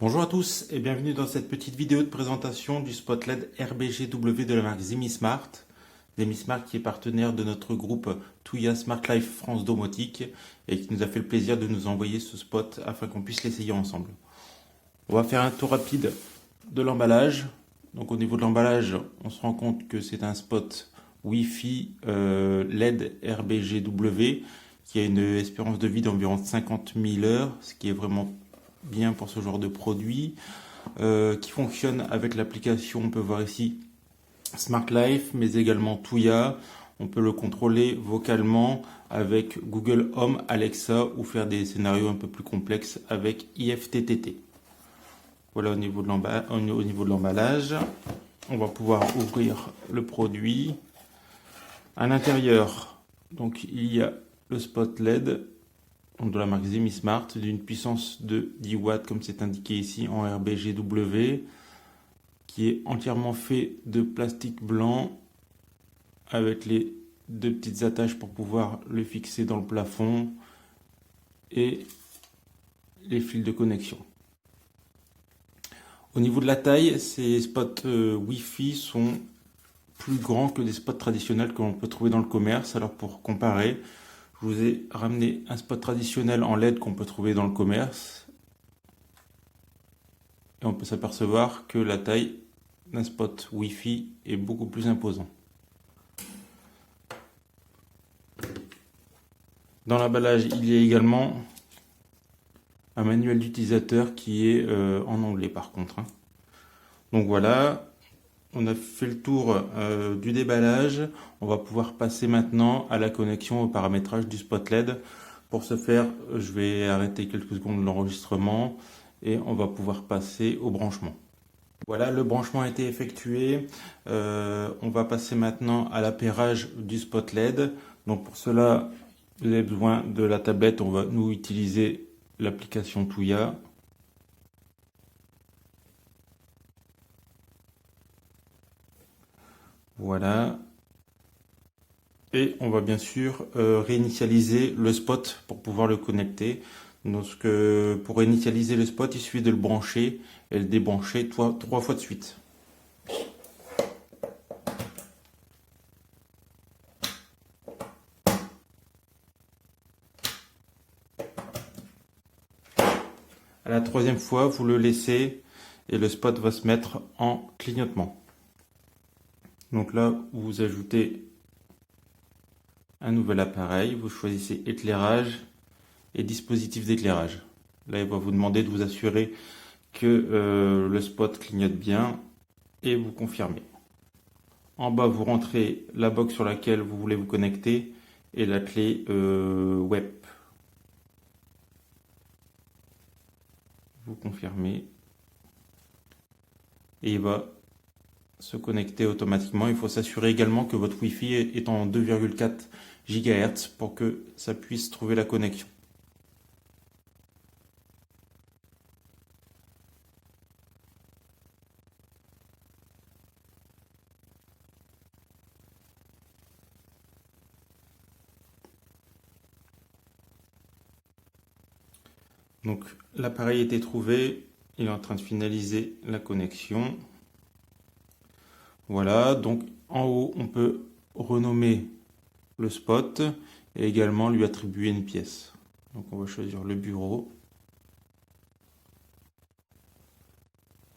Bonjour à tous et bienvenue dans cette petite vidéo de présentation du spot LED RBGW de la marque ZemiSmart. ZemiSmart qui est partenaire de notre groupe Tuya Smart Life France Domotique et qui nous a fait le plaisir de nous envoyer ce spot afin qu'on puisse l'essayer ensemble. On va faire un tour rapide de l'emballage. Donc au niveau de l'emballage, on se rend compte que c'est un spot Wi-Fi LED RBGW qui a une espérance de vie d'environ 50 000 heures, ce qui est vraiment bien pour ce genre de produit, qui fonctionne avec l'application, on peut voir ici Smart Life, mais également Tuya. On peut le contrôler vocalement avec Google Home, Alexa ou faire des scénarios un peu plus complexes avec IFTTT. Voilà au niveau de l'emballage. On va pouvoir ouvrir le produit. À l'intérieur, donc il y a le spot LED de la marque ZemiSmart d'une puissance de 10 watts comme c'est indiqué ici en RBGW, qui est entièrement fait de plastique blanc avec les deux petites attaches pour pouvoir le fixer dans le plafond et les fils de connexion. Au niveau de la taille, ces spots Wi-Fi sont plus grands que les spots traditionnels que l'on peut trouver dans le commerce. Alors pour comparer, je vous ai ramené un spot traditionnel en LED qu'on peut trouver dans le commerce. Et on peut s'apercevoir que la taille d'un spot Wi-Fi est beaucoup plus imposant. Dans l'emballage, il y a également un manuel d'utilisateur qui est en anglais par contre. Donc voilà. On a fait le tour du déballage. On va pouvoir passer maintenant à la connexion au paramétrage du spot LED. Pour ce faire, je vais arrêter quelques secondes l'enregistrement et on va pouvoir passer au branchement. Voilà, le branchement a été effectué. On va passer maintenant à l'appairage du spot LED. Donc pour cela, vous avez besoin de la tablette. On va nous utiliser l'application Tuya. Voilà. Et on va bien sûr réinitialiser le spot pour pouvoir le connecter. Donc pour réinitialiser le spot, il suffit de le brancher et le débrancher trois fois de suite. À la troisième fois, vous le laissez et le spot va se mettre en clignotement. Donc là, vous ajoutez un nouvel appareil, vous choisissez éclairage et dispositif d'éclairage. Là, il va vous demander de vous assurer que le spot clignote bien et vous confirmez. En bas, vous rentrez la box sur laquelle vous voulez vous connecter et la clé web. Vous confirmez et il va se connecter automatiquement. Il faut s'assurer également que votre Wi-Fi est en 2,4 GHz pour que ça puisse trouver la connexion. Donc l'appareil a été trouvé, il est en train de finaliser la connexion. Voilà, donc en haut, on peut renommer le spot et également lui attribuer une pièce. Donc on va choisir le bureau.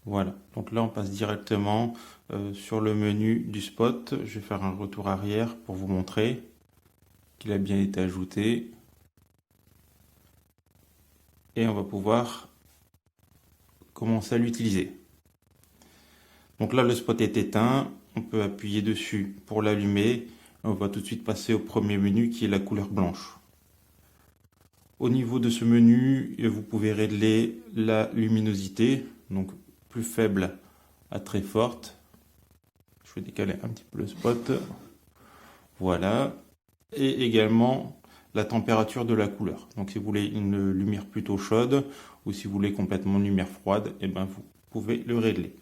Voilà, donc là on passe directement sur le menu du spot. Je vais faire un retour arrière pour vous montrer qu'il a bien été ajouté. Et on va pouvoir commencer à l'utiliser. Donc là, le spot est éteint. On peut appuyer dessus pour l'allumer. On va tout de suite passer au premier menu qui est la couleur blanche. Au niveau de ce menu, vous pouvez régler la luminosité, donc plus faible à très forte. Je vais décaler un petit peu le spot. Voilà. Et également la température de la couleur. Donc si vous voulez une lumière plutôt chaude ou si vous voulez complètement une lumière froide, et ben vous pouvez le régler.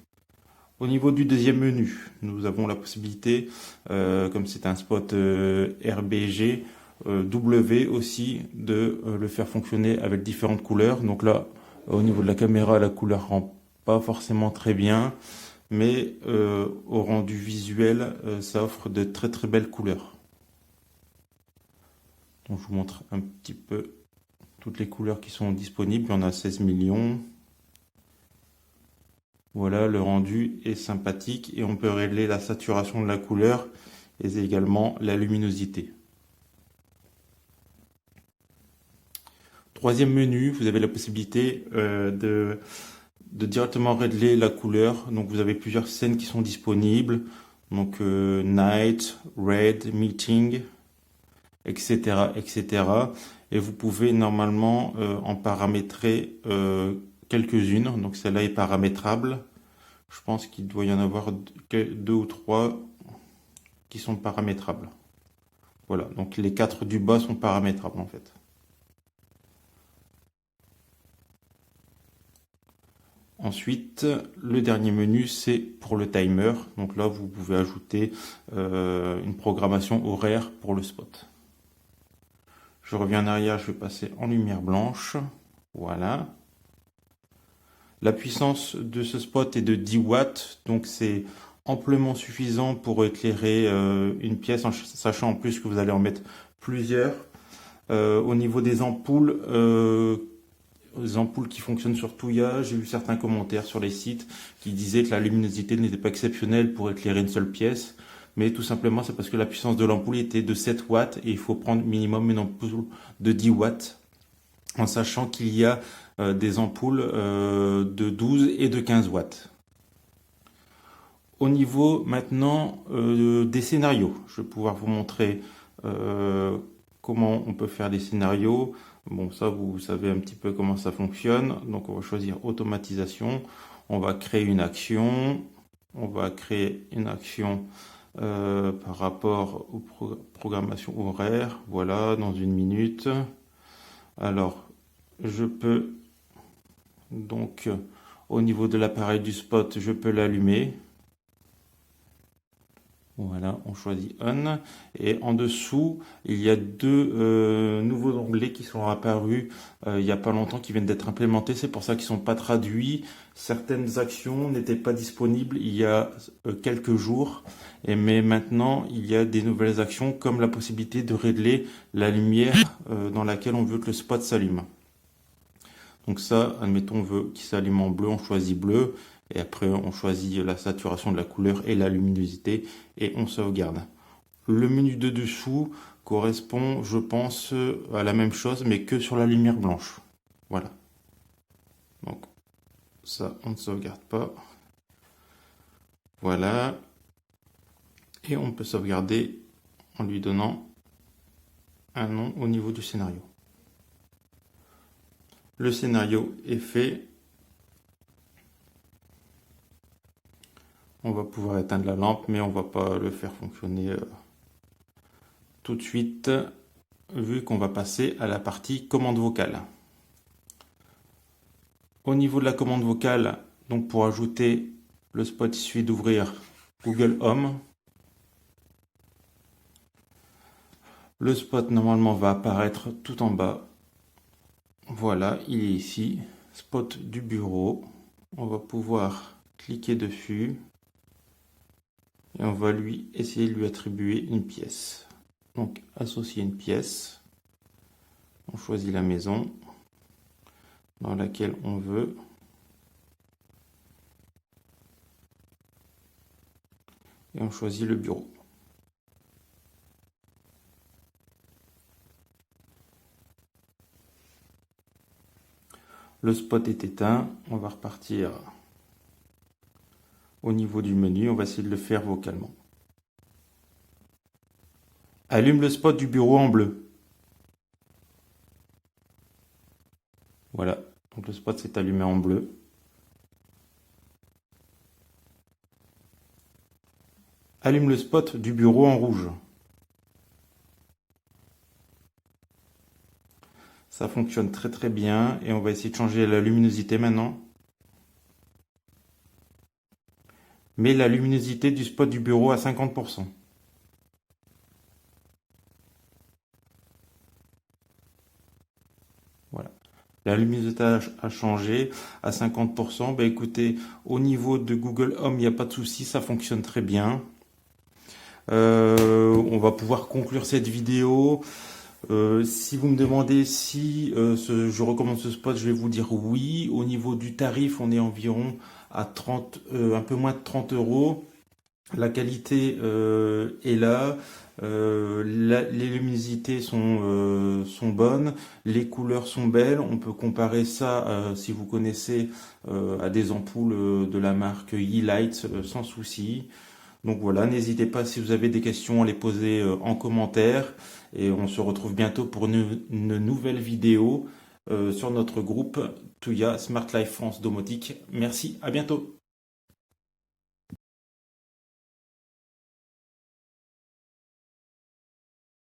Au niveau du deuxième menu, nous avons la possibilité, comme c'est un spot RBG, W aussi, de le faire fonctionner avec différentes couleurs. Donc là, Au niveau de la caméra, la couleur rend pas forcément très bien, mais au rendu visuel, ça offre de très très belles couleurs. Donc je vous montre un petit peu toutes les couleurs qui sont disponibles. Il y en a 16 millions. Voilà, le rendu est sympathique et on peut régler la saturation de la couleur et également la luminosité. Troisième menu, vous avez la possibilité de directement régler la couleur. Donc vous avez plusieurs scènes qui sont disponibles. Donc Night, Red, Meeting, etc., etc. Et vous pouvez normalement en paramétrer quelques-unes. Donc celle-là est paramétrable. Je pense qu'il doit y en avoir deux ou trois qui sont paramétrables. Voilà, donc les 4 du bas sont paramétrables en fait. Ensuite, le dernier menu, c'est pour le timer. Donc là, vous pouvez ajouter une programmation horaire pour le spot. Je reviens en arrière, je vais passer en lumière blanche. Voilà. La puissance de ce spot est de 10 watts, donc c'est amplement suffisant pour éclairer une pièce, en sachant en plus que vous allez en mettre plusieurs. Au niveau des ampoules qui fonctionnent sur Tuya, j'ai vu certains commentaires sur les sites qui disaient que la luminosité n'était pas exceptionnelle pour éclairer une seule pièce, mais tout simplement c'est parce que la puissance de l'ampoule était de 7 watts et il faut prendre minimum une ampoule de 10 watts, en sachant qu'il y a des ampoules de 12 et de 15 watts. Au niveau maintenant des scénarios, je vais pouvoir vous montrer comment on peut faire des scénarios. Bon, ça, vous savez un petit peu comment ça fonctionne. Donc, on va choisir automatisation. On va créer une action. On va créer une action par rapport aux programmations horaires. Voilà, dans 1 minute. Alors, je peux donc, au niveau de l'appareil du spot, je peux l'allumer. Voilà, on choisit On. Et en dessous, il y a deux nouveaux onglets qui sont apparus il n'y a pas longtemps, qui viennent d'être implémentés. C'est pour ça qu'ils ne sont pas traduits. Certaines actions n'étaient pas disponibles il y a quelques jours. Mais maintenant, il y a des nouvelles actions, comme la possibilité de régler la lumière dans laquelle on veut que le spot s'allume. Donc ça, admettons, on veut qu'il s'allume en bleu, on choisit bleu. Et après, on choisit la saturation de la couleur et la luminosité et on sauvegarde. Le menu de dessous correspond, je pense, à la même chose, mais que sur la lumière blanche. Voilà. Donc, ça, on ne sauvegarde pas. Voilà. Et on peut sauvegarder en lui donnant un nom au niveau du scénario. Le scénario est fait. On va pouvoir éteindre la lampe, mais on ne va pas le faire fonctionner tout de suite, vu qu'on va passer à la partie commande vocale. Au niveau de la commande vocale, donc pour ajouter le spot, il suffit d'ouvrir Google Home. Le spot normalement va apparaître tout en bas. Voilà, il est ici. Spot du bureau. On va pouvoir cliquer dessus. Et on va essayer de lui attribuer une pièce. Donc, associer une pièce. On choisit la maison dans laquelle on veut. Et on choisit le bureau. Le spot est éteint. On va repartir au niveau du menu. On va essayer de le faire vocalement. Allume le spot du bureau en bleu. Voilà, donc le spot s'est allumé en bleu. Allume le spot du bureau en rouge. Ça fonctionne très très bien et on va essayer de changer la luminosité maintenant. Mets la luminosité du spot du bureau à 50%. Voilà. La luminosité a changé à 50%. Ben écoutez, au niveau de Google Home, il n'y a pas de souci, ça fonctionne très bien. On va pouvoir conclure cette vidéo. Si vous me demandez si je recommande ce spot, je vais vous dire oui. Au niveau du tarif, on est environ à 30, un peu moins de 30 euros. La qualité est là. Les luminosités sont bonnes, les couleurs sont belles. On peut comparer ça, si vous connaissez, à des ampoules de la marque Yeelight sans souci. Donc voilà, n'hésitez pas si vous avez des questions à les poser en commentaire. Et on se retrouve bientôt pour une nouvelle vidéo sur notre groupe Touya Smart Life France Domotique. Merci, à bientôt.